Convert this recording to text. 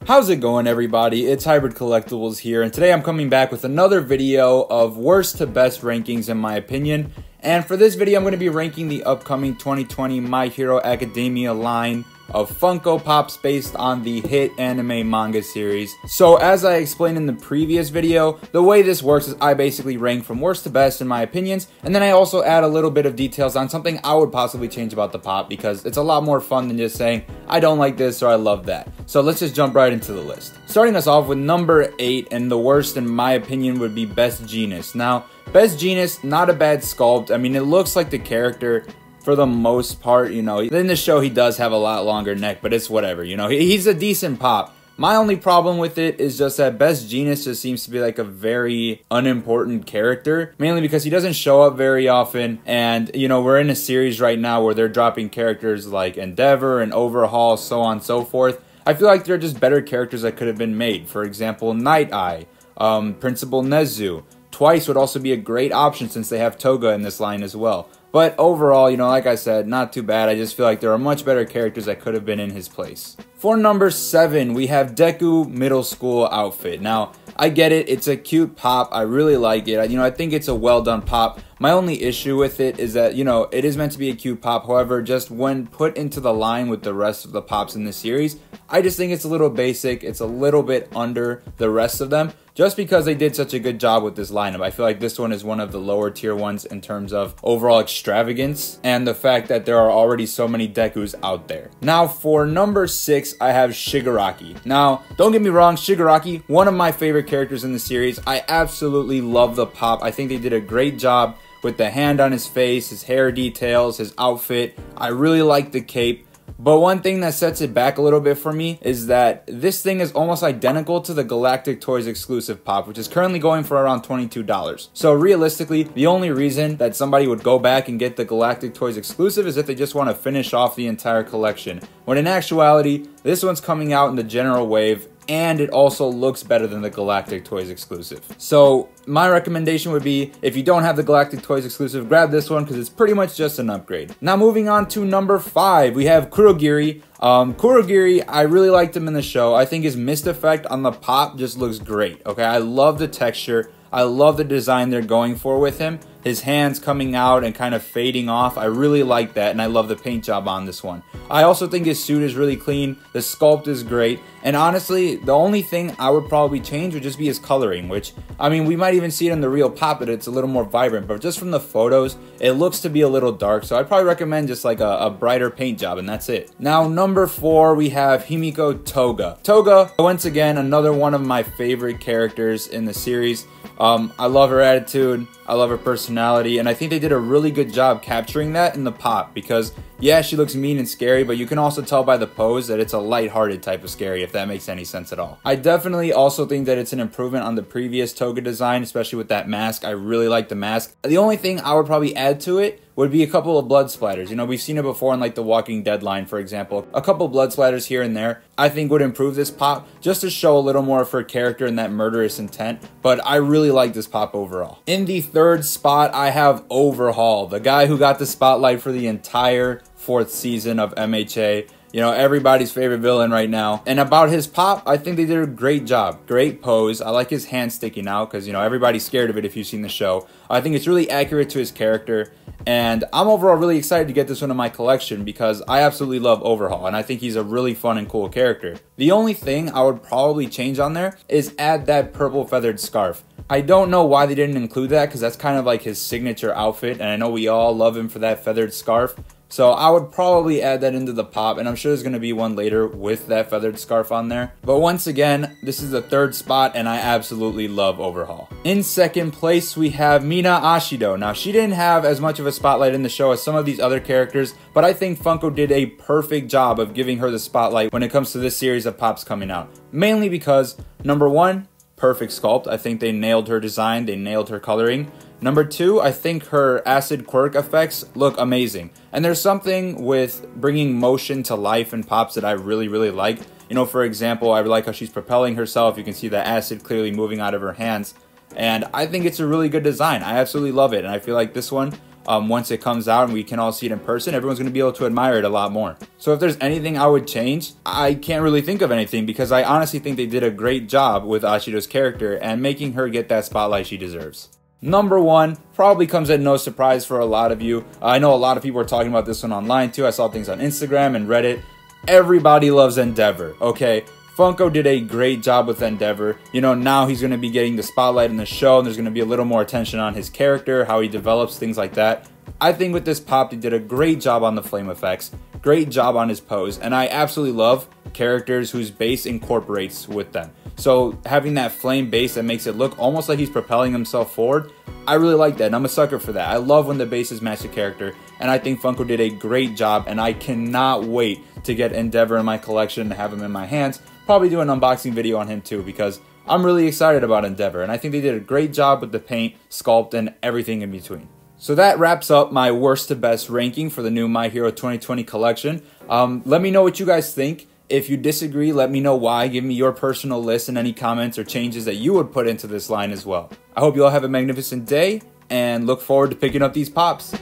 How's it going, everybody? It's Hybrid Collectibles here, and today I'm coming back with another video of worst to best rankings in my opinion. And for this video, I'm going to be ranking the upcoming 2020 My Hero Academia line of Funko Pops based on the hit anime manga series. So as I explained in the previous video, the way this works is I basically rank from worst to best in my opinions, and then I also add a little bit of details on something I would possibly change about the pop, because it's a lot more fun than just saying I don't like this or I love that. So let's just jump right into the list. Starting us off with number 8, and the worst in my opinion would be Best Jeanist. Now, Best Jeanist, not a bad sculpt. I mean, it looks like the character for the most part, you know. In the show, he does have a lot longer neck, but it's whatever, you know. He's a decent pop. My only problem with it is just that Best Jeanist just seems to be like a very unimportant character, mainly because he doesn't show up very often, and, you know, we're in a series right now where they're dropping characters like Endeavor and Overhaul, so on and so forth. I feel like they're just better characters that could have been made. For example, Night Eye, Principal Nezu. Twice would also be a great option since they have Toga in this line as well. But overall, you know, like I said, not too bad. I just feel like there are much better characters that could have been in his place. For number 7, we have Deku Middle School outfit. Now, I get it. It's a cute pop. I really like it. You know, I think it's a well done pop. My only issue with it is that, you know, it is meant to be a cute pop. However, just when put into the line with the rest of the pops in the series, I just think it's a little basic. It's a little bit under the rest of them, just because they did such a good job with this lineup. I feel like this one is one of the lower tier ones in terms of overall extravagance and the fact that there are already so many Dekus out there. Now, for number 6, I have Shigaraki. Now, don't get me wrong, Shigaraki, one of my favorite characters in the series. I absolutely love the pop. I think they did a great job with the hand on his face, his hair details, his outfit. I really like the cape. But one thing that sets it back a little bit for me is that this thing is almost identical to the Galactic Toys exclusive pop, which is currently going for around $22. So realistically, the only reason that somebody would go back and get the Galactic Toys exclusive is if they just want to finish off the entire collection. When in actuality, this one's coming out in the general wave, and it also looks better than the Galactic Toys exclusive. So my recommendation would be, if you don't have the Galactic Toys exclusive, grab this one because it's pretty much just an upgrade. Now moving on to number 5, we have Kurogiri. Kurogiri, I really liked him in the show. I think his mist effect on the pop just looks great, okay? I love the texture. I love the design they're going for with him. His hands coming out and kind of fading off. I really like that, and I love the paint job on this one. I also think his suit is really clean. The sculpt is great. And honestly, the only thing I would probably change would just be his coloring, which, I mean, we might even see it in the real pop, but it's a little more vibrant. But just from the photos, it looks to be a little dark. So I'd probably recommend just like a brighter paint job, and that's it. Now, number 4, we have Himiko Toga. Toga, once again, another one of my favorite characters in the series. I love her attitude, I love her personality, and I think they did a really good job capturing that in the pop, because yeah, she looks mean and scary, but you can also tell by the pose that it's a lighthearted type of scary, if that makes any sense at all. I definitely also think that it's an improvement on the previous Toga design, especially with that mask. I really like the mask. The only thing I would probably add to it would be a couple of blood splatters. You know, we've seen it before in like the Walking Dead line, for example. A couple blood splatters here and there, I think would improve this pop, just to show a little more of her character and that murderous intent. But I really like this pop overall. In the 3rd spot, I have Overhaul, the guy who got the spotlight for the entire 4th season of MHA. You know, everybody's favorite villain right now. And about his pop, I think they did a great job. Great pose. I like his hand sticking out because, you know, everybody's scared of it if you've seen the show. I think it's really accurate to his character. And I'm overall really excited to get this one in my collection because I absolutely love Overhaul. And I think he's a really fun and cool character. The only thing I would probably change on there is add that purple feathered scarf. I don't know why they didn't include that because that's kind of like his signature outfit. And I know we all love him for that feathered scarf. So I would probably add that into the pop, and I'm sure there's going to be one later with that feathered scarf on there. But once again, this is the 3rd spot, and I absolutely love Overhaul. In 2nd place, we have Mina Ashido. Now, she didn't have as much of a spotlight in the show as some of these other characters, but I think Funko did a perfect job of giving her the spotlight when it comes to this series of pops coming out. Mainly because, number 1, perfect sculpt. I think they nailed her design, they nailed her coloring. Number 2, I think her acid quirk effects look amazing. And there's something with bringing motion to life in pops that I really, really like. You know, for example, I like how she's propelling herself. You can see the acid clearly moving out of her hands. And I think it's a really good design. I absolutely love it. And I feel like this one once it comes out and we can all see it in person, everyone's going to be able to admire it a lot more. So if there's anything I would change, I can't really think of anything, because I honestly think they did a great job with Ashido's character and making her get that spotlight she deserves. Number 1 probably comes at no surprise for a lot of you. I know a lot of people are talking about this one online too. I saw things on Instagram and Reddit. Everybody loves Endeavor, okay? Funko did a great job with Endeavor. You know, now he's going to be getting the spotlight in the show, and there's going to be a little more attention on his character, how he develops, things like that. I think with this pop, they did a great job on the flame effects, great job on his pose, and I absolutely love characters whose base incorporates with them. So having that flame base that makes it look almost like he's propelling himself forward, I really like that, and I'm a sucker for that. I love when the bases match the character, and I think Funko did a great job, and I cannot wait to get Endeavor in my collection and have him in my hands. Probably do an unboxing video on him too, because I'm really excited about Endeavor, and I think they did a great job with the paint, sculpt, and everything in between. So that wraps up my worst to best ranking for the new My Hero 2020 collection. Let me know what you guys think. If you disagree, let me know why. Give me your personal list and any comments or changes that you would put into this line as well. I hope you all have a magnificent day, and look forward to picking up these pops.